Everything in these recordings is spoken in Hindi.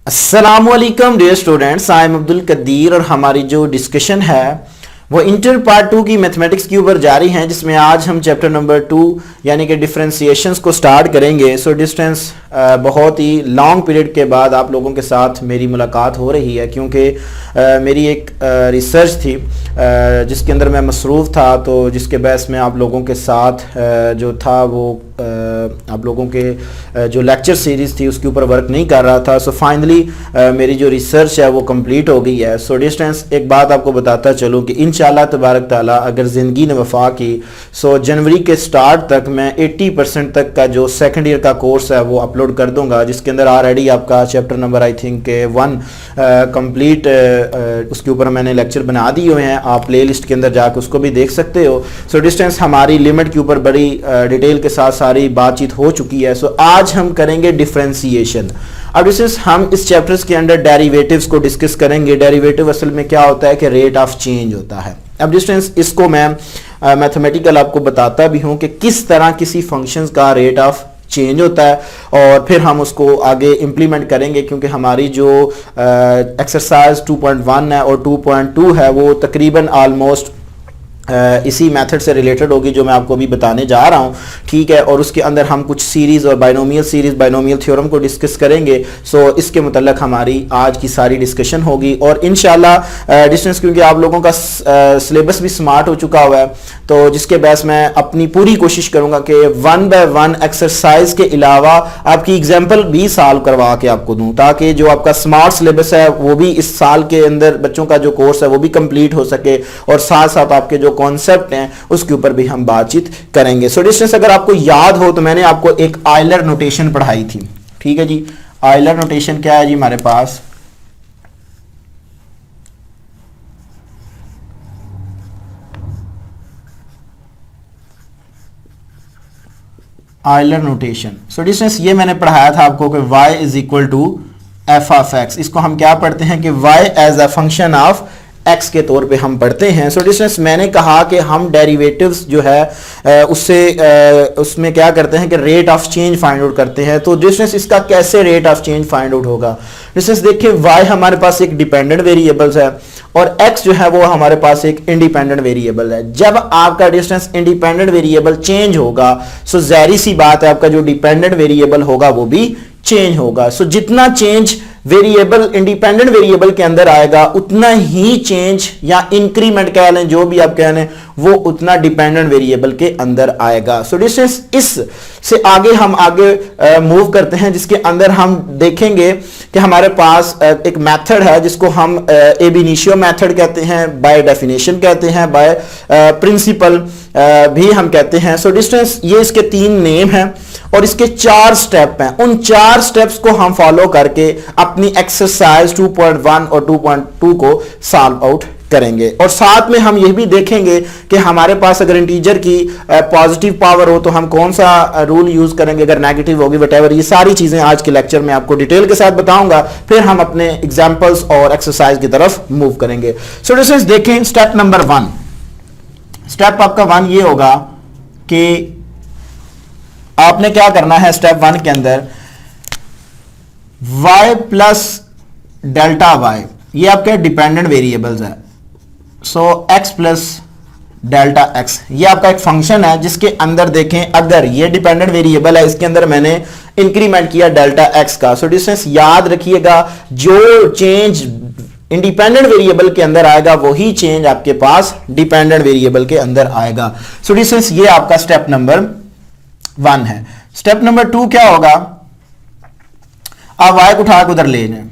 अस्सलामुअलैकुम dear students, I am Abdul Qadeer और हमारी जो डिस्कशन है वो इंटर पार्ट 2 की मैथमेटिक्स के ऊपर जारी है, जिसमें आज हम चैप्टर नंबर 2 यानी कि डिफरेंशिएशंस को स्टार्ट करेंगे। सो डिस्टेंस बहुत ही लॉन्ग पीरियड के बाद आप लोगों के साथ मेरी मुलाकात हो रही है, क्योंकि मेरी एक रिसर्च थी जिसके अंदर मैं मसरूफ़ था, तो जिसके बहस में आप लोगों के साथ जो था वो आप लोगों के जो लेक्चर सीरीज़ थी उसके ऊपर वर्क नहीं कर रहा था। सो फाइनली मेरी जो रिसर्च है वो कंप्लीट हो गई है। सो डिस्टेंस एक बात आपको बताता चलूँ कि इंशाल्लाह तबारक ताला अगर ज़िंदगी ने वफा की, सो जनवरी के स्टार्ट तक मैं 80% तक का जो सेकंड ईयर का कोर्स है वो अपलोड कर दूंगा, जिसके अंदर ऑलरेडी आपका chapter number I think 1 complete उसके ऊपर मैंने लेक्चर बना दिए हुए हैं। आप प्ले लिस्ट के अंदर जाकर उसको भी देख सकते हो। सो डिस्टेंस हमारी लिमिट के ऊपर बड़ी डिटेल के साथ सारी बातचीत हो चुकी है। सो आज हम करेंगे डिफरेंशिएशन। अब डिस्टेंस हम इस चैप्टर्स के अंदर डेरिवेटिव्स को डिस्कस करेंगे। डेरिवेटिव असल में क्या होता है कि रेट ऑफ चेंज होता है। अब डिस्टेंस इसको मैं मैथमेटिकल आपको बताता भी हूं कि किस तरह किसी फंक्शंस का रेट ऑफ चेंज होता है, और फिर हम उसको आगे इम्प्लीमेंट करेंगे, क्योंकि हमारी जो एक्सरसाइज 2.1 है और 2.2 है वो तकरीबन आलमोस्ट इसी मेथड से रिलेटेड होगी जो मैं आपको अभी बताने जा रहा हूं, ठीक है। और उसके अंदर हम कुछ सीरीज़ और बाइनोमियल थ्योरम को डिस्कस करेंगे। सो इसके मुतल्लक हमारी आज की सारी डिस्कशन होगी, और इंशाल्लाह डिस्टेंस क्योंकि आप लोगों का सिलेबस भी स्मार्ट हो चुका हुआ है, तो जिसके बेस मैं अपनी पूरी कोशिश करूंगा कि 1 बाय 1 एक्सरसाइज के अलावा आपकी एग्जाम्पल भी सॉल्व करवा के आपको दूं, ताकि जो आपका स्मार्ट सिलेबस है वो भी इस साल के अंदर बच्चों का जो कोर्स है वो भी कंप्लीट हो सके, और साथ साथ आपके जो कॉन्सेप्ट हैं उसके ऊपर भी हम बातचीत करेंगे। सो डिस्टेंस अगर आपको याद हो तो मैंने आपको एक आयलर नोटेशन पढ़ाई थी, ठीक है जी। आयलर नोटेशन क्या है जी हमारे पास? Euler notation. सो डिस्टेंस ये मैंने पढ़ाया था आपको कि y is equal to F of X. इसको हम क्या पढ़ते हैं कि y as a function of x के तौर पे हम पढ़ते हैं। सो डिस्टेंस मैंने कहा कि हम डेरिवेटिव्स जो है उसमें क्या करते हैं कि rate of change find out करते हैं। तो डिस्टेंस इसका कैसे rate of change find out होगा? डिस्टेंस देखिए, y हमारे पास एक डिपेंडेंट वेरिएबल्स है और x जो है वो हमारे पास एक इंडिपेंडेंट वेरिएबल है। जब आपका डिस्टेंस इंडिपेंडेंट वेरिएबल चेंज होगा, सो जाहिर सी बात है आपका जो डिपेंडेंट वेरिएबल होगा वो भी चेंज होगा। सो जितना चेंज वेरिएबल इंडिपेंडेंट वेरिएबल के अंदर आएगा, उतना ही चेंज या इंक्रीमेंट कह लें, जो भी आप कह लें, वो उतना डिपेंडेंट वेरिएबल के अंदर आएगा। सो डिस्टेंस इस से आगे हम मूव करते हैं, जिसके अंदर हम देखेंगे कि हमारे पास एक मेथड है जिसको हम एब इनिशियो मेथड कहते हैं, बाय डेफिनेशन कहते हैं, बाय प्रिंसिपल भी हम कहते हैं। सो डिस्टेंस ये इसके 3 नेम हैं और इसके 4 स्टेप हैं। उन 4 स्टेप्स को हम फॉलो करके अपनी एक्सरसाइज 2.1 और 2.2 को सॉल्व आउट करेंगे, और साथ में हम यह भी देखेंगे कि हमारे पास अगर इंटीजर की पॉजिटिव पावर हो तो हम कौन सा रूल यूज करेंगे, अगर नेगेटिव होगी वटेवर। ये सारी चीजें आज के लेक्चर में आपको डिटेल के साथ बताऊंगा, फिर हम अपने एग्जांपल्स और एक्सरसाइज की तरफ मूव करेंगे। सो डिस्टेंस देखें, स्टेप नंबर 1, स्टेप आपका 1 ये होगा कि आपने क्या करना है स्टेप 1 के अंदर, y प्लस डेल्टा y, ये आपके डिपेंडेंट वेरिएबल्स है। सो x प्लस डेल्टा x ये आपका एक फंक्शन है जिसके अंदर देखें, अगर ये डिपेंडेंट वेरिएबल है, इसके अंदर मैंने इंक्रीमेंट किया डेल्टा x का। सो डिस्टेंस याद रखिएगा, जो चेंज इंडिपेंडेंट वेरिएबल के अंदर आएगा वही चेंज आपके पास डिपेंडेंट वेरिएबल के अंदर आएगा। सो डिस्टेंस ये आपका स्टेप नंबर 1 है। स्टेप नंबर 2 क्या होगा? आप y को उठा के उधर ले जाए,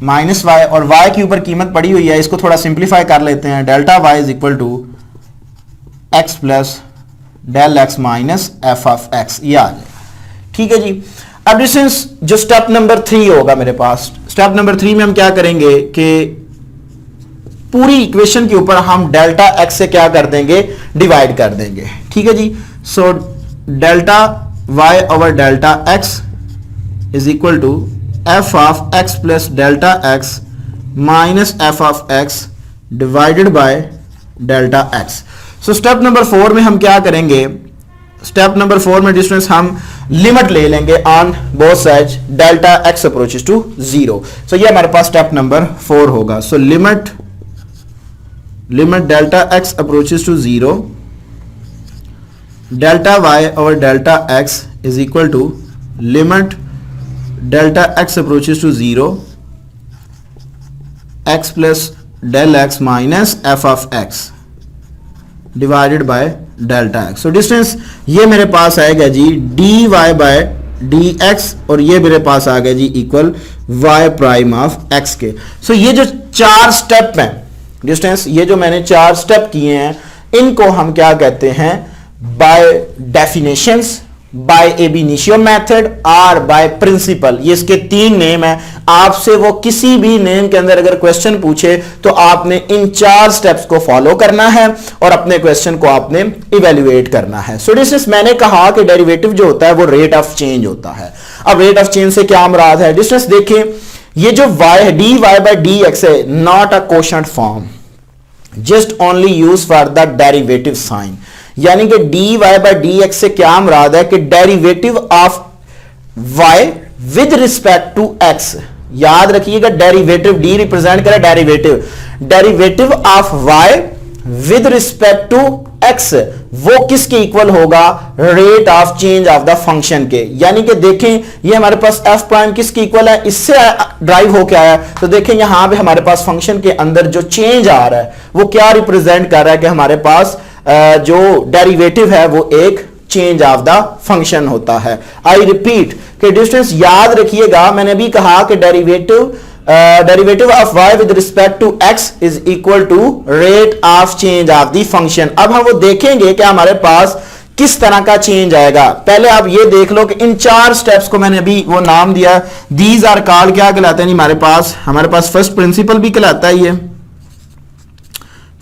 माइनस y, और y के ऊपर कीमत पड़ी हुई है, इसको थोड़ा सिंप्लीफाई कर लेते हैं। Delta y is equal to x plus del x minus F of x, ये आ जाए, ठीक है जी। अब डिस्टेंस जो स्टेप नंबर 3 होगा मेरे पास, स्टेप नंबर 3 में हम क्या करेंगे कि पूरी इक्वेशन के ऊपर हम डेल्टा एक्स से क्या कर देंगे, डिवाइड कर देंगे, ठीक है जी। So delta y over delta x is equal to F of x plus delta x minus F of X divided by delta X. So step number 4 में हम क्या करेंगे स्टेप नंबर 4 में डिस्टेंस हम लिमिट ले लेंगे on both sides delta x approaches to 0। So ये हमारे पास स्टेप नंबर 4 होगा। So limit delta x approaches to 0, delta Y और delta x is equal to limit delta x approaches to 0 X plus del x minus F of X divided by delta X. So distance ये मेरे पास आएगा जी D Y by D X, और ये मेरे पास आ गया जी equal Y prime of X के। सो ये जो 4 स्टेप हैं डिस्टेंस, ये जो मैंने 4 स्टेप किए हैं, इनको हम क्या कहते हैं, by definitions, by ab initio method और बाय प्रिंसिपल। ये इसके 3 नेम है। आपसे वो किसी भी नेम के अंदर अगर क्वेश्चन पूछे तो आपने इन 4 स्टेप्स को फॉलो करना है और अपने क्वेश्चन को आपने इवेल्युएट करना है। सो डिस्टेंस मैंने कहा कि डेरिवेटिव जो होता है वो रेट ऑफ चेंज होता है। अब रेट ऑफ चेंज से क्या मुराद है डिस्टेंस, देखें ये जो y है dy by dx है, not a quotient form, just only use for the derivative sign. यानी कि dy by dx से क्या मुराद है कि derivative of y with respect to x। याद रखिएगा डेरिवेटिव, d रिप्रेजेंट करे derivative of y with respect to x, वो किसके इक्वल होगा, rate of change of the function के। यानी कि देखें ये हमारे पास f प्राइम किसके इक्वल है, इससे ड्राइव होके आया। तो देखें यहां पे हमारे पास फंक्शन के अंदर जो चेंज आ रहा है वो क्या रिप्रेजेंट कर रहा है कि हमारे पास जो डेरिवेटिव है वो एक चेंज ऑफ द फंक्शन होता है। आई रिपीट कि डिस्टेंस याद रखिएगा, मैंने अभी कहा कि derivative of y with respect to x is equal to rate of change of the function. अब हम वो देखेंगे कि हमारे पास किस तरह का चेंज आएगा। पहले आप ये देख लो कि इन 4 स्टेप्स को मैंने अभी वो नाम दिया, दीज आर कॉल्ड, क्या कहलाते हैं हमारे पास फर्स्ट प्रिंसिपल भी कहलाता है, ये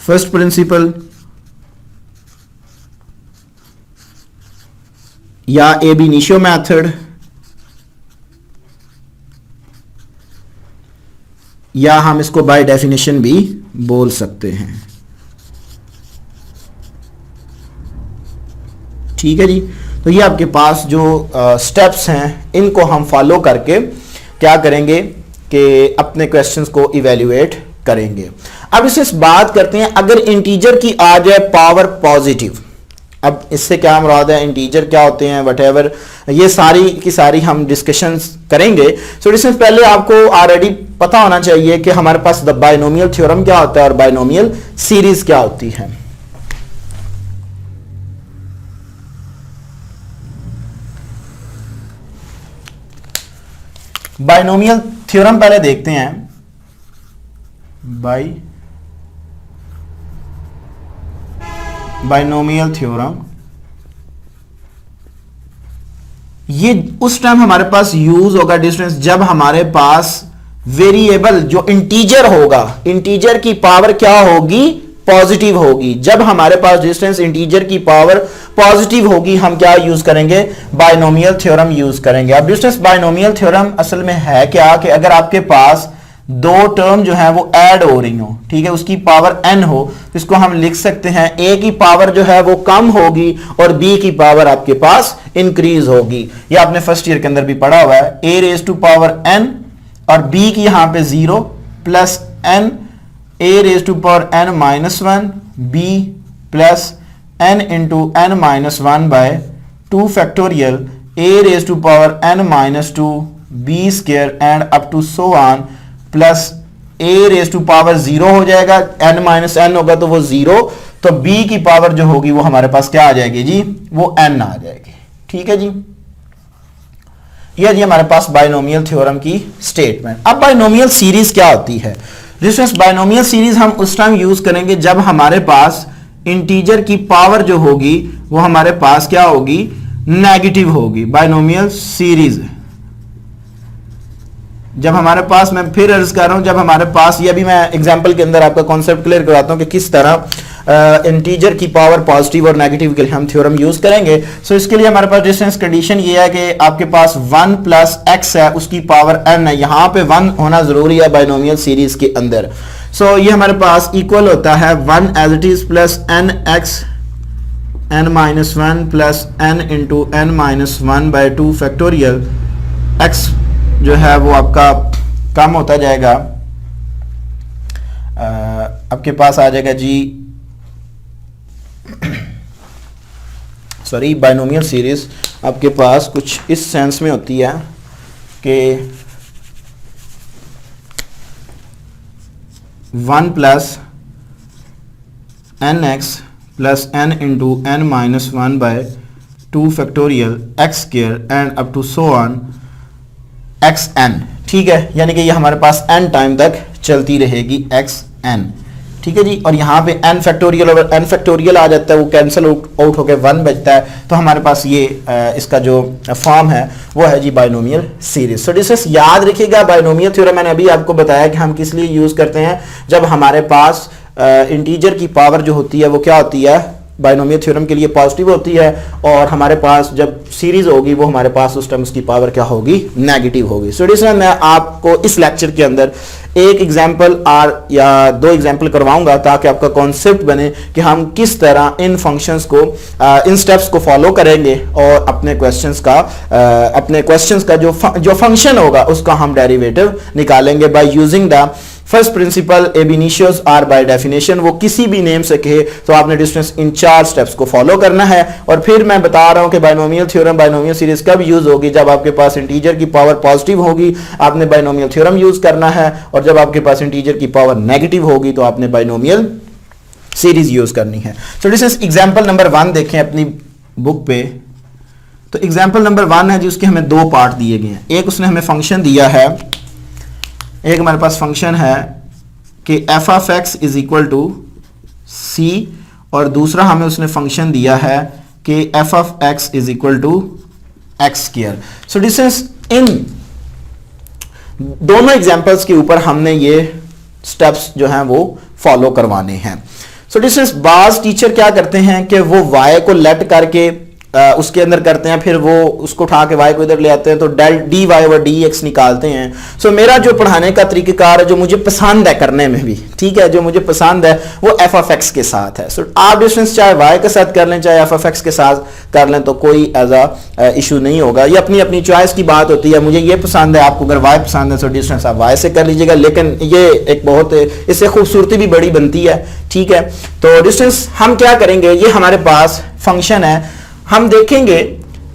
फर्स्ट प्रिंसिपल या एब इनिशियो मेथड या हम इसको बाय डेफिनेशन भी बोल सकते हैं। ठीक है जी। तो ये आपके पास जो स्टेप्स हैं इनको हम फॉलो करके क्या करेंगे कि अपने क्वेश्चंस को इवेल्युएट करेंगे। अब इसे बात करते हैं, अगर इंटीजर की आ जाए पावर पॉजिटिव, अब इससे क्या मुराद है, इंटीजर क्या होते हैं, वटेवर, ये सारी की सारी हम डिस्कशंस करेंगे। सो डिस्टेंस पहले आपको ऑलरेडी पता होना चाहिए कि हमारे पास द बायनोमियल थ्योरम क्या होता है और बायनोमियल सीरीज क्या होती है। बायनोमियल थ्योरम पहले देखते हैं। बायनोमियल थ्योरम ये उस टाइम हमारे पास यूज होगा डिस्टेंस जब हमारे पास वेरिएबल जो इंटीजर होगा, इंटीजर की पावर क्या होगी, पॉजिटिव होगी। जब हमारे पास डिस्टेंस इंटीजर की पावर पॉजिटिव होगी हम क्या यूज करेंगे, बायनोमियल थ्योरम यूज करेंगे। अब डिस्टेंस बायनोमियल थ्योरम असल में है क्या कि अगर आपके पास 2 टर्म जो है वो ऐड हो रही हो, ठीक है, उसकी पावर n हो, तो इसको हम लिख सकते हैं a की पावर जो है वो कम होगी और b की पावर आपके पास इंक्रीज होगी। ये आपने फर्स्ट ईयर के अंदर भी पढ़ा हुआ है, a raise to power n और b की यहां पे 0 plus n, a raise to power n minus 1 b plus n into n minus 1 by 2 factorial a raise to power n minus 2 b square and up to so on plus a raise to power 0 हो जाएगा, n माइनस n होगा तो वो 0, तो b की पावर जो होगी वो हमारे पास क्या आ जाएगी जी, वो n आ जाएगी। ठीक है जी, ये जी हमारे पास बायनोमियल थ्योरम की स्टेटमेंट। अब बायनोमियल सीरीज क्या होती है डिस्टेंस, बायनोमियल सीरीज हम उस टाइम यूज करेंगे जब हमारे पास इंटीजर की पावर जो होगी वो हमारे पास क्या होगी, नेगेटिव होगी। बायनोमियल सीरीज जब हमारे पास, मैं फिर अर्ज कर रहा हूं, जब हमारे पास, ये भी मैं एग्जांपल के अंदर आपका कॉन्सेप्ट क्लियर करवाता हूं कि किस तरह इंटीजर की पावर पॉजिटिव और नेगेटिव के लिए हम थ्योरम यूज करेंगे। सो इसके लिए हमारे पास डिस्टेंस कंडीशन ये है कि आपके पास 1 प्लस x है, उसकी पावर n है, यहां पे 1 होना जरूरी है बायनोमियल सीरीज के अंदर। सो ये हमारे पास इक्वल होता है 1 as it is plus n x n minus one plus n into n minus one by two factorial x जो है वो आपका कम होता जाएगा, आपके पास आ जाएगा जी सॉरी बाइनोमियल सीरीज आपके पास कुछ इस सेंस में होती है कि 1 plus n x plus n into n minus one by 2 factorial x square and up to so on x n. ठीक है, यानी कि ये हमारे पास n टाइम तक चलती रहेगी एक्स एन। ठीक है जी, और यहाँ पे n फैक्टोरियल और n फैक्टोरियल आ जाता है, वो कैंसिल आउट होकर 1 बचता है, तो हमारे पास ये इसका जो फॉर्म है वो है जी बाइनोमियल सीरीज। सो डिस्कस याद रखिएगा, बाइनोमियल थ्योरम मैंने अभी आपको बताया कि हम किस लिए यूज करते हैं, जब हमारे पास इंटीजर की पावर जो होती है वो क्या होती है, बाइनोमियल थ्योरम के लिए पॉजिटिव होती है, और हमारे पास जब सीरीज होगी वो हमारे पास उस टाइम उसकी पावर क्या होगी, नेगेटिव होगी। सो डिस्कस मैं आपको इस लेक्चर के अंदर एक एग्जाम्पल या 2 एग्जाम्पल करवाऊंगा ताकि आपका कॉन्सेप्ट बने कि हम किस तरह इन फंक्शंस को इन स्टेप्स को फॉलो करेंगे और अपने क्वेश्चंस का जो फंक्शन होगा उसका हम डेरिवेटिव निकालेंगे by using the first principle ab initio or by definition. वो किसी भी नेम से कहे तो आपने डिस्टेंस इन 4 स्टेप्स को फॉलो करना है। और फिर मैं बता रहा हूं कि बाइनोमियल थ्योरम बाइनोमियल सीरीज कब यूज होगी, जब आपके पास इंटीजर की पावर पॉजिटिव होगी आपने बाइनोमियल थ्योरम यूज करना है, और जब आपके पास इंटीजर की पावर नेगेटिव होगी तो आपने बाइनोमियल सीरीज यूज करनी है। So this is example number 1 देखें अपनी बुक पे। तो एग्जांपल नंबर 1 है जी, उसके हमें 2 पार्ट दिए गए हैं। एक उसने हमें फंक्शन दिया है, एक हमारे पास फंक्शन है कि F of x is equal to C, और दूसरा हमें उसने फंक्शन दिया है कि F of x is equal to x square. So distance इन दोनों एग्जांपल्स के ऊपर हमने ये स्टेप्स जो हैं वो फॉलो करवाने हैं। सो डिस्टेंस बाज टीचर क्या करते हैं कि वो y को लेट करके उसके अंदर करते हैं, फिर वो उसको उठा के y को इधर ले आते हैं तो del d y over d x निकालते हैं। सो मेरा जो पढ़ाने का तरीक़ाकार है, जो मुझे पसंद है करने में भी, ठीक है, जो मुझे पसंद है वो एफ ऑफ एक्स के साथ है। सो आप डिस्टेंस चाहे y के साथ कर लें चाहे एफ ऑफ एक्स के साथ कर लें तो कोई ऐसा इशू नहीं होगा। ये अपनी अपनी चॉइस की बात होती है। मुझे ये पसंद है, आपको अगर y पसंद है तो डिस्टेंस आप y से कर लीजिएगा, लेकिन ये एक बहुत इससे खूबसूरती भी बड़ी बनती है। ठीक है, तो डिस्टेंस हम क्या करेंगे, ये हमारे पास फंक्शन है, हम देखेंगे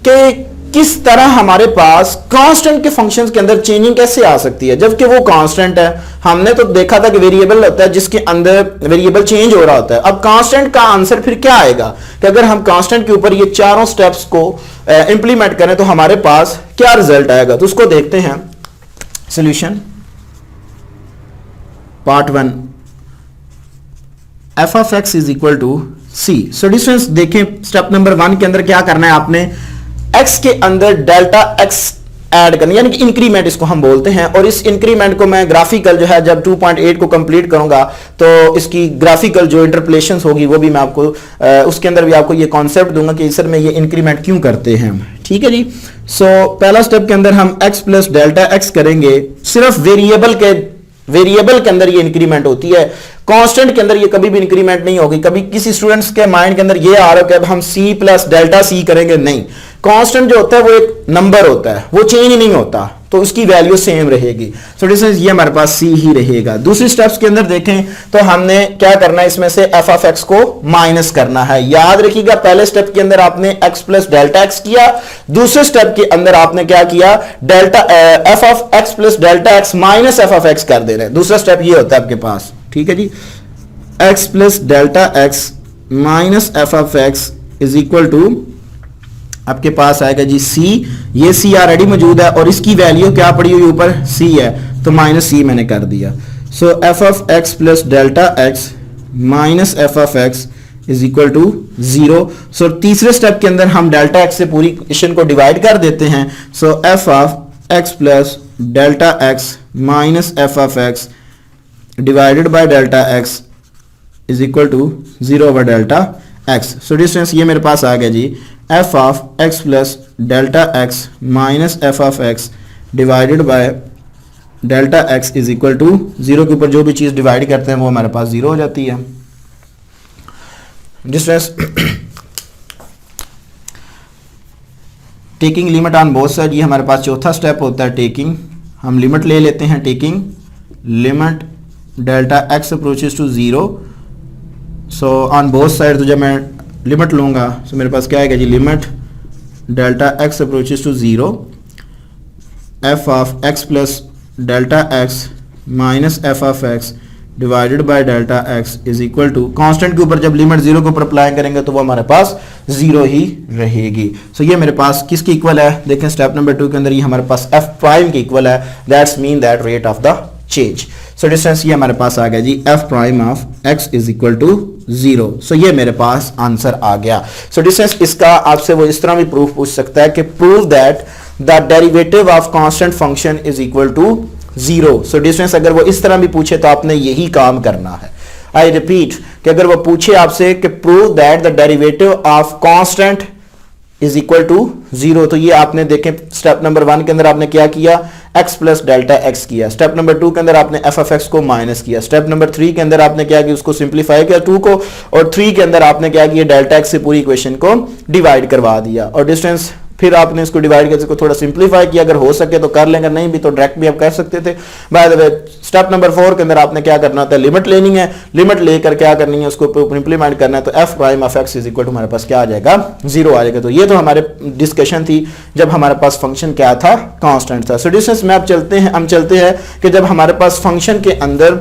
कि किस तरह हमारे पास कांस्टेंट के फंक्शंस के अंदर चेंजिंग कैसे आ सकती है, जबकि वो कांस्टेंट है। हमने तो देखा था कि वेरिएबल होता है जिसके अंदर वेरिएबल चेंज हो रहा होता है। अब कांस्टेंट का आंसर फिर क्या आएगा कि अगर हम कांस्टेंट के ऊपर ये चारों स्टेप्स को इंप्लीमेंट करें तो हमारे पास क्या रिजल्ट आएगा। तो उसको देखते हैं। Solution part 1, f of x is equal to c. So distance देखें, स्टेप नंबर 1 के अंदर क्या करना है, आपने x के अंदर डेल्टा x ऐड करना, यानी कि इंक्रीमेंट इसको हम बोलते हैं। और इस इंक्रीमेंट को मैं ग्राफिकल जो है जब 2.8 को कंप्लीट करूंगा तो इसकी ग्राफिकल जो इंटरपोलेशंस होगी वो भी मैं आपको उसके अंदर भी आपको ये कॉन्सेप्ट दूंगा कि सर में ये इंक्रीमेंट क्यों करते हैं। ठीक है जी। सो पहला स्टेप के अंदर हम x प्लस डेल्टा x करेंगे। सिर्फ वेरिएबल के अंदर ये इंक्रीमेंट होती है, कांस्टेंट के अंदर ये कभी भी इंक्रीमेंट नहीं होगी। कभी किसी स्टूडेंट्स के माइंड के अंदर ये आ रहा है कि अब हम c प्लस डेल्टा c करेंगे, नहीं। कांस्टेंट जो होता है वो एक नंबर होता है, वो चेंज नहीं होता, तो उसकी वैल्यू सेम रहेगी। सो डिस्टेंस ये हमारे पास c ही रहेगा। दूसरी स्टेप्स के अंदर देखें तो हमने क्या करना है, इसमें से f ऑफ x को माइनस करना है। याद रखिएगा, पहले स्टेप के अंदर आपने x प्लस डेल्टा x किया, दूसरे स्टेप के अंदर आपने क्या किया, delta f of x plus delta x minus f of x कर दे रहे हैं। दूसरा स्टेप ये होता है आपके पास। ठीक है जी, x plus delta x minus f of x is equal to आपके पास आएगा जी c। ये c ऑलरेडी मौजूद है और इसकी वैल्यू क्या पड़ी हुई ऊपर c है, तो माइनस c मैंने कर दिया। So f of x plus delta x minus f of x is equal to 0। So तीसरे स्टेप के अंदर हम डेल्टा x से पूरी इक्वेशन को डिवाइड कर देते हैं। So f of x plus delta x minus f of x divided by delta x is equal to 0 over delta x। So distance ये मेरे पास आ गया जी, f of x plus delta x minus f of x divided by delta x is equal to 0 के ऊपर जो भी चीज़ डिवाइड करते हैं वो हमारे पास 0 हो जाती है। Distance taking limit on both side, ये हमारे पास चौथा स्टेप होता है टेकिंग। हम लिमिट ले लेते हैं, taking limit delta x approaches to 0। So on both side, तो जब मैं लिमिट लूँगा तो मेरे पास क्या आएगा जी, limit delta x approaches to 0 F of x plus delta x minus F of X divided by delta x is equal to, constant के ऊपर जब लिमिट 0 के ऊपर अप्लाई करेंगे तो वो हमारे पास 0 ही रहेगी। सो ये मेरे पास किसकी इक्वल है, देखें स्टेप नंबर 2 के अंदर ये हमारे पास एफ प्राइम की इक्वल है, that's mean that rate of the change. So distance ये हमारे पास आ गया जी, F prime of x is equal to 0। So ये मेरे पास आंसर आ गया। सो डिस्टेंस इसका आपसे वो इस तरह भी प्रूफ पूछ सकता है कि prove that the derivative of constant function is equal to 0। So distance अगर वो इस तरह भी पूछे तो आपने यही काम करना है। आई रिपीट कि अगर वो पूछे आपसे कि prove that the derivative of constant is equal to 0, तो ये आपने देखें स्टेप नंबर 1 के अंदर आपने क्या किया, x प्लस डेल्टा एक्स किया। स्टेप नंबर 2 के अंदर आपने एफ ऑफ एक्स को माइनस किया। स्टेप नंबर 3 के अंदर आपने क्या किया, उसको सिंप्लीफाई किया 2 को, और 3 के अंदर आपने क्या किया, डेल्टा एक्स से पूरी इक्वेशन को डिवाइड करवा दिया। और डिस्टेंस फिर आपने इसको डिवाइड करके इसको थोड़ा सिंप्लीफाई किया, अगर हो सके तो कर लेंगे, नहीं भी तो डायरेक्ट भी आप कर सकते थे। By the way step number 4 के अंदर आपने क्या करना था, लिमिट लेनी है, लिमिट लेकर क्या करनी है, उसको इंप्लीमेंट करना है। तो f prime of x is equal to हमारे पास क्या आ जाएगा, 0 आ जाएगा। तो ये तो हमारे डिस्कशन थी जब हमारे पास फंक्शन क्या था, कांस्टेंट था। सो डिस्टेंस में हम चलते हैं कि जब हमारे पास फंक्शन के अंदर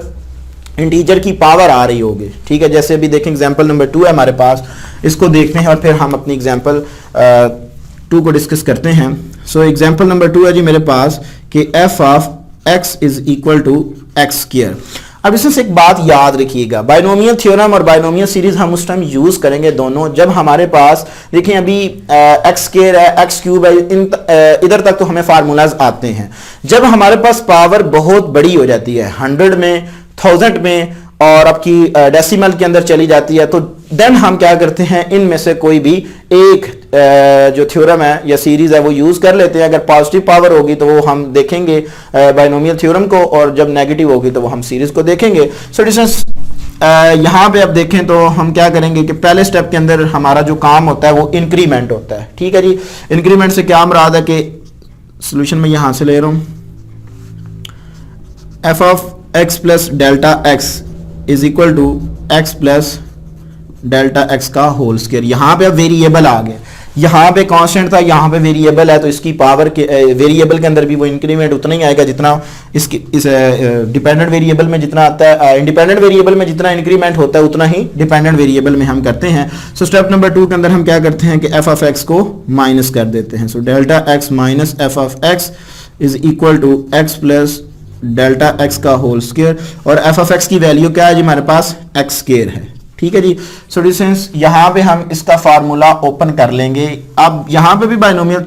इंटीजर की पावर आ रही होगी, ठीक है। जैसे अभी देखें एग्जांपल नंबर 2 है हमारे पास, इसको देखते हैं और फिर हम अपनी एग्जांपल 2 को डिस्कस करते हैं। सो एग्जांपल नंबर 2 है जी मेरे पास कि f of x is equal to x square. अब इसमें से एक बात याद रखिएगा, बाइनोमियल थ्योरम और बाइनोमियल सीरीज हम उस टाइम यूज करेंगे दोनों जब हमारे पास, देखिए अभी एक्स स्क्वायर है, एक्स क्यूब है, इधर तक तो हमें फार्मूलाज आते हैं। जब हमारे पास पावर बहुत बड़ी हो जाती है, 100 में, 1000 में और आपकी डेसिमल के अंदर चली जाती है, तो देन हम क्या करते हैं, इनमें से कोई भी एक जो थ्योरम है या सीरीज है वो यूज कर लेते हैं। अगर पॉजिटिव पावर होगी तो वो हम देखेंगे बाइनोमियल थ्योरम को, और जब नेगेटिव होगी तो वो हम सीरीज को देखेंगे। सो डिस्टेंस यहाँ पे अब देखें तो हम क्या करेंगे कि पहले स्टेप के अंदर हमारा जो काम होता है वो इंक्रीमेंट होता है, ठीक है जी। इंक्रीमेंट से क्या मुराद है कि सोल्यूशन में यहां से ले रहा हूं, f of x plus delta x is equal to x plus delta x का होल स्क्वायर। यहां पे अब वेरिएबल आ गए, यहां पे कांस्टेंट था, यहां पे वेरिएबल है, तो इसकी पावर के वेरिएबल के अंदर भी वो इंक्रीमेंट उतना ही आएगा जितना इस डिपेंडेंट वेरिएबल में जितना आता है, इंडिपेंडेंट वेरिएबल में जितना इंक्रीमेंट होता है उतना ही डिपेंडेंट वेरिएबल में हम करते हैं। सो स्टेप नंबर 2 के अंदर हम क्या करते हैं कि एफ ऑफ एक्स को माइनस कर देते हैं। So delta x minus F of x is equal to x plus delta x का होल स्क्वायर, और एफ ऑफ एक्स की वैल्यू क्या है जी हमारे पास, एक्स स्क्वायर है, ठीक है जी। सो डिस्टेंस यहां पे हम इसका फार्मूला ओपन कर लेंगे। अब यहां पे भी बाइनोमियल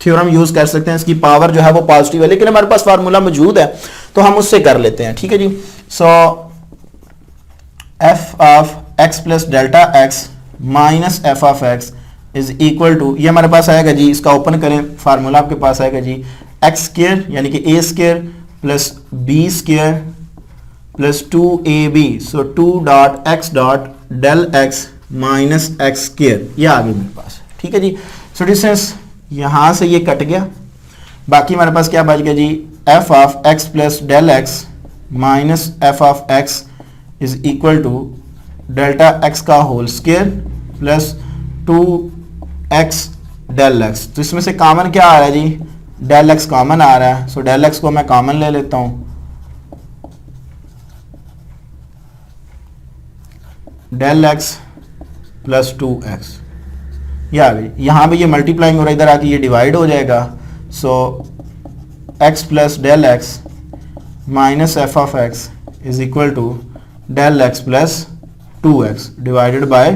थ्योरम यूज कर सकते हैं, इसकी पावर जो है वो पॉजिटिव है, लेकिन हमारे पास फार्मूला मौजूद है तो हम उससे कर लेते हैं, ठीक है जी। So F of x plus delta x minus F of x is equal to, ये हमारे पास आएगा जी, इसका ओपन करें फार्मूला आपके पास आएगा जी, एक्स स्क्वायर यानी कि A square plus B square plus 2ab, so 2 dot X dot del x minus X square, ये आ गई मेरे पास, ठीक है जी। सो डिस्टेंस यहां से ये कट गया, बाकी हमारे पास क्या बच गया जी, F of x plus del x minus F of x is equal to delta x का whole square plus 2x del X. तो इसमें से कॉमन क्या आ रहा है जी, डेल एक्स कॉमन आ रहा है। सो डेल एक्स को मैं कॉमन ले लेता हूं, डेल एक्स प्लस 2x, ये आ गई। यहां पे ये मल्टीप्लाइंग हो रहा है, इधर आके ये डिवाइड हो जाएगा। So x plus del x minus F of x is equal to del x plus 2x divided by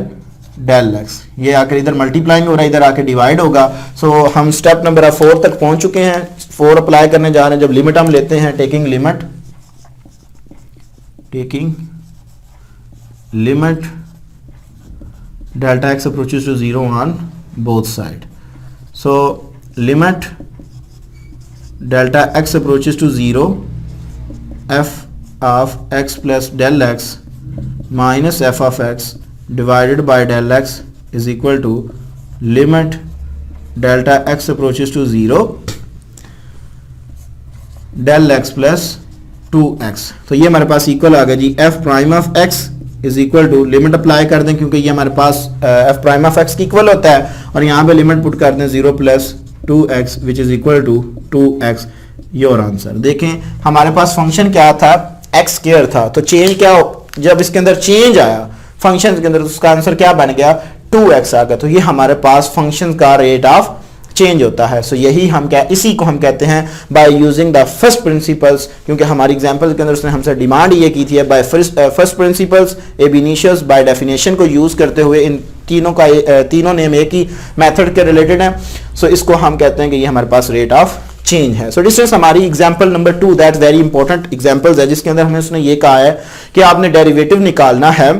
del x. ये आकर इधर मल्टीप्लाइंग हो रहा है, इधर आके डिवाइड होगा। सो हम स्टेप नंबर 4 तक पहुंच चुके हैं, 4 अप्लाई करने जा रहे हैं। जब लिमिट हम लेते हैं, taking limit delta x approaches to 0 on both side. So limit delta x approaches to 0 F of x plus del x minus F of X divided by del x is equal to limit delta x approaches to 0 del x plus 2x। तो ये हमारे पास इक्वल आ गया जी F prime of x is equal to, limit apply कर दें क्योंकि ये हमारे पास एफ प्राइम ऑफ x की इक्वल होता है, और यहाँ पे लिमिट पुट कर दें 0 plus 2x which is equal to 2x, your answer. देखें हमारे पास फंक्शन क्या था, x स्क्वायर था, तो चेंज क्या जब इसके अंदर चेंज आया फंक्शन के अंदर तो उसका आंसर क्या बन गया 2x आ गया। तो ये हमारे पास फंक्शन का रेट ऑफ चेंज होता है। सो यही हम क्या, इसी को हम कहते हैं bye using the first principles, क्योंकि हमारी एग्जांपल के अंदर उसने हमसे डिमांड ये की थी बाय फर्स्ट प्रिंसिपल्स एब इनिशियल्स बाय डेफिनेशन को यूज करते हुए। इन तीनों नेम एक ही मेथड के रिलेटेड हैं। सो इसको हम कहते हैं कि ये हमारे पास रेट ऑफ चेंज है। सो डिस्टेंस हमारी example number 2 that very important examples है, जिसके अंदर हमें उसने ये कहा है कि आपने डेरिवेटिव निकालना है।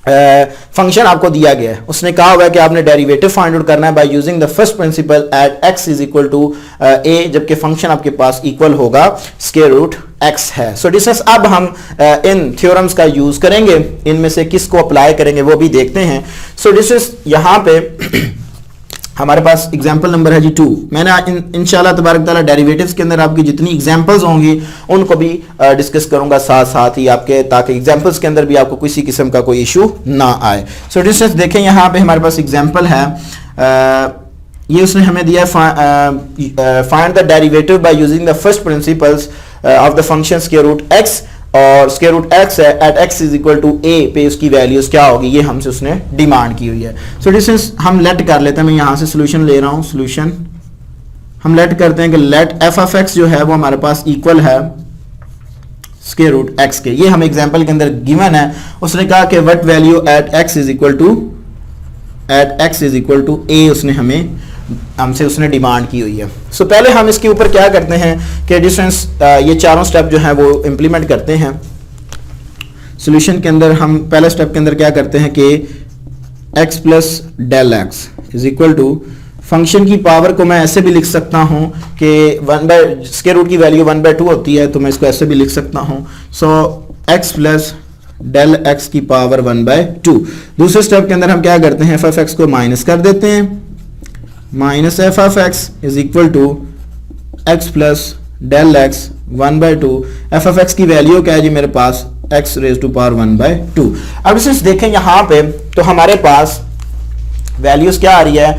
फंक्शन आपको दिया गया है, उसने कहा हुआ है कि आपने डेरिवेटिव फाइंड आउट करना है by using the first principle at x is equal to a, जबकि फंक्शन आपके पास इक्वल होगा स्क्वायर रूट x है। सो डिस्टेंस अब हम इन थ्योरम्स का यूज करेंगे, इनमें से किसको अप्लाई करेंगे वो भी देखते हैं। सो डिस्टेंस यहाँ पे हमारे पास एग्जाम्पल नंबर है जी 2। मैंने इंशाल्लाह तबारक ताला डेरिवेटिव्स के अंदर आपकी जितनी एग्जाम्पल्स होंगी उनको भी डिस्कस करूंगा साथ साथ ही आपके, ताकि एग्जाम्पल्स के अंदर भी आपको किसी किस्म का कोई इशू ना आए। सो डिस्टेंस देखें यहाँ पे हमारे पास एग्जाम्पल है, ये उसने हमें दिया find the derivative by using the first principles of the function square root x, और स्क्वायर रूट x है at x is equal to a पे उसकी वैल्यूज क्या होगी ये हमसे उसने डिमांड की हुई है। सो डिस्टेंस हम लेट कर लेते हैं, मैं यहाँ से सोल्यूशन ले रहा हूँ, सोल्यूशन हम लेट करते हैं कि लेट f ऑफ x जो है वो हमारे पास इक्वल है स्क्वायर रूट x के। ये हम एग्जांपल के अंदर गिवन है, उसने कहा कि what value at x is equal to a उसने हमसे उसने डिमांड की हुई है। सो पहले हम इसके ऊपर क्या करते हैं कि डिस्टेंस ये चारों स्टेप जो है वो इंप्लीमेंट करते हैं सॉल्यूशन के अंदर। हम पहले स्टेप के अंदर क्या करते हैं कि x plus del x is equal to, function की पावर को मैं ऐसे भी लिख सकता हूं कि 1 स्क्वायर रूट की वैल्यू 1/2 होती है, तो मैं इसको ऐसे भी लिख सकता हूं। So x plus del x की पावर 1/2। दूसरे स्टेप के अंदर हम क्या करते हैं, एफ ऑफ एक्स को माइनस कर देते हैं, minus F of x is equal to x plus del x 1/2। F of x की वैल्यू क्या है जी मेरे पास x रेज टू पावर 1/2। अब इसे देखें यहाँ पे तो हमारे पास वैल्यूज क्या आ रही है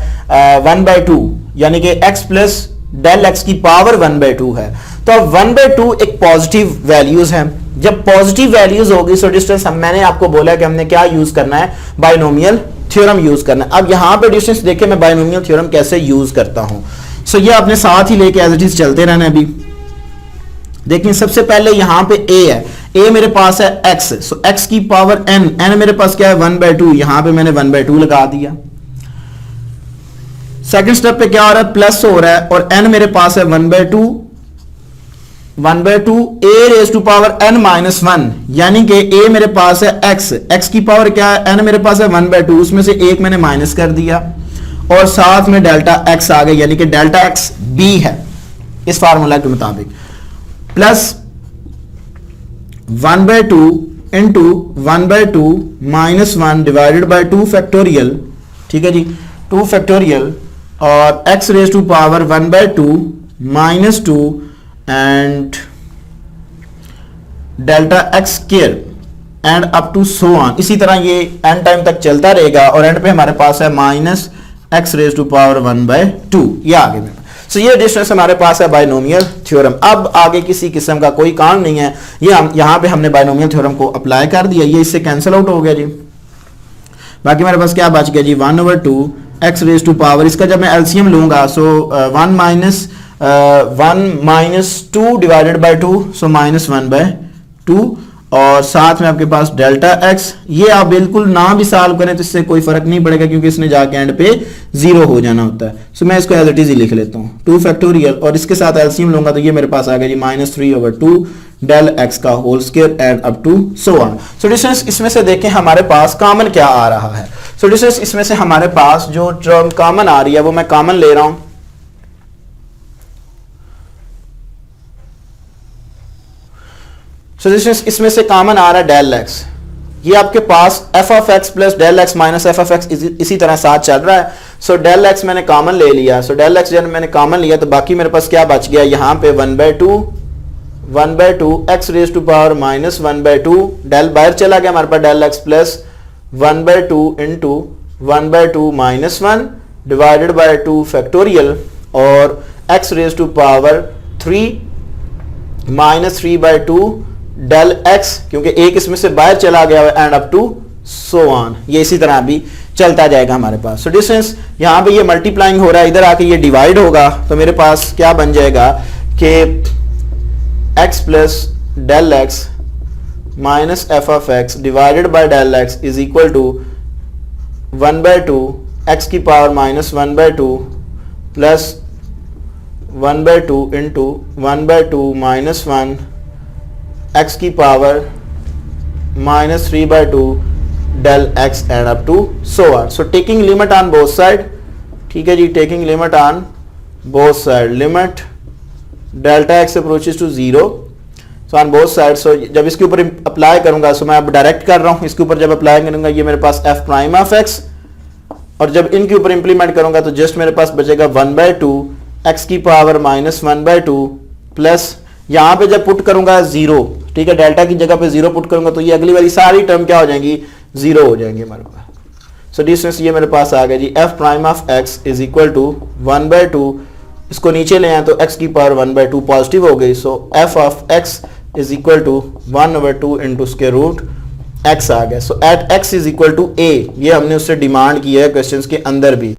1/2, यानी कि x प्लस डेल एक्स की पावर 1/2 है। तो अब 1/2 एक पॉजिटिव वैल्यूज है, जब पॉजिटिव वैल्यूज होगी सो डिस्टेंस मैंने आपको बोला कि हमने क्या यूज करना है, बायनोमियल थ्योरम यूज करना है। अब यहां पे डिस्टेंस देखें मैं बायनोमियल थ्योरम कैसे यूज करता हूं। सो ये आपने साथ ही लेके एज इट इज चलते रहना है। अभी देखिए सबसे पहले यहां पे a है, a मेरे पास है x, सो x की पावर n मेरे पास क्या है 1/2, यहां पे मैंने 1/2 लगा दिया। सेकंड स्टेप पे क्या हो रहा है, प्लस हो रहा है, और n मेरे पास है 1/2 a raise to power n minus 1, यानी कि a मेरे पास है x की पावर क्या है n मेरे पास है 1/2, उसमें से एक मैंने माइनस कर दिया, और साथ में डेल्टा x आ गई, यानी कि डेल्टा x b है इस फार्मूला के मुताबिक, plus 1/2 into 1/2 minus 1 divided by 2 factorial, ठीक है जी 2 फैक्टोरियल, और x raise to power 1/2 minus 2 and delta x square and up to so on. इसी तरह ये एंड टाइम तक चलता रहेगा, और एंड पे हमारे पास है minus x raise to power 1/2, ये आगे में। सो ये डिस्टेंस हमारे पास है बायनोमियल थ्योरम। अब आगे किसी किस्म का कोई काम नहीं है, ये हम यहां पे हमने बायनोमियल थ्योरम को अप्लाई कर दिया, ये इससे कैंसिल आउट हो गया जी। बाकी मेरे पास क्या बच गया जी 1/2 x रेज टू पावर, इसका जब मैं एलसीएम लूंगा सो 1 minus 2 divided by 2, so minus 1/2, और साथ में आपके पास डेल्टा x, ये आप बिल्कुल ना भी सॉल्व करें तो इससे कोई फर्क नहीं पड़ेगा क्योंकि इसने जाके एंड पे 0 हो जाना होता है। सो मैं इसको एज इट इज ही लिख लेता हूँ 2 फैक्टोरियल, और इसके साथ एलसीएम लूंगा तो ये मेरे पास आ गया जी -3/2 डेल x का whole square and up to so on. So distance इसमें से देखें हमारे पास कॉमन क्या आ रहा है। सो डिस्टेंस इसमें से हमारे पास जो टर्म कॉमन आ रही है वो मैं कॉमन ले रहा हूं, सो डिस्टेंस इसमें से कॉमन आ रहा है डेल एक्स, ये आपके पास F of x plus del x minus F of X इसी तरह साथ चल रहा है। सो डेल एक्स मैंने कॉमन ले लिया, सो डेल एक्स जब मैंने कॉमन लिया तो बाकी मेरे पास क्या बच गया, यहाँ पे 1/2 X raise to power minus 1/2, del बाहर चला गया हमारे पास, del x plus 1/2 into 1/2 minus 1 divided by 2 factorial और X raise to power 3 minus 3/2 del X, क्योंकि एक इसमें से बाहर चला गया and up to so on, ये इसी तरह भी चलता जाएगा हमारे पास। सो डिस्टेंस यहाँ पे ये मल्टीप्लाइंग हो रहा है, इधर आके ये डिवाइड होगा तो मेरे पास क्या बन जाएगा कि X plus del x minus F of X divided by del x is equal to 1/2 X की power minus 1/2 plus 1/2 into 1/2 minus 1 X की power minus 3/2 del X and up to so on. So taking limit on both side, ठीक है जी, taking limit on both side, limit delta x approaches to 0 so on both side. So जब इसके ऊपर अप्लाई करूंगा, सो मैं अब डायरेक्ट कर रहा हूं, इसके ऊपर जब अप्लाई करूंगा ये मेरे पास एफ प्राइम ऑफ एक्स, और जब इनके ऊपर इंप्लीमेंट करूंगा तो जस्ट मेरे पास बचेगा 1/2 एक्स की पावर माइनस 1/2 प्लस यहां पे जब पुट करूंगा 0, ठीक है, डेल्टा की जगह पे 0 पुट करूंगा तो ये अगली वाली सारी टर्म क्या हो जाएंगी, 0 हो जाएंगे हमारे पास। सो डिस्टेंस ये मेरे पास आ गया जी, F prime of x is equal to 1/2, इसको नीचे ले आए तो x की पावर 1/2 पॉजिटिव हो गई, so F of x is equal to 1/2 into square root x आ गया। So at x is equal to a, ये हमने उससे डिमांड की है क्वेश्चंस के अंदर भी।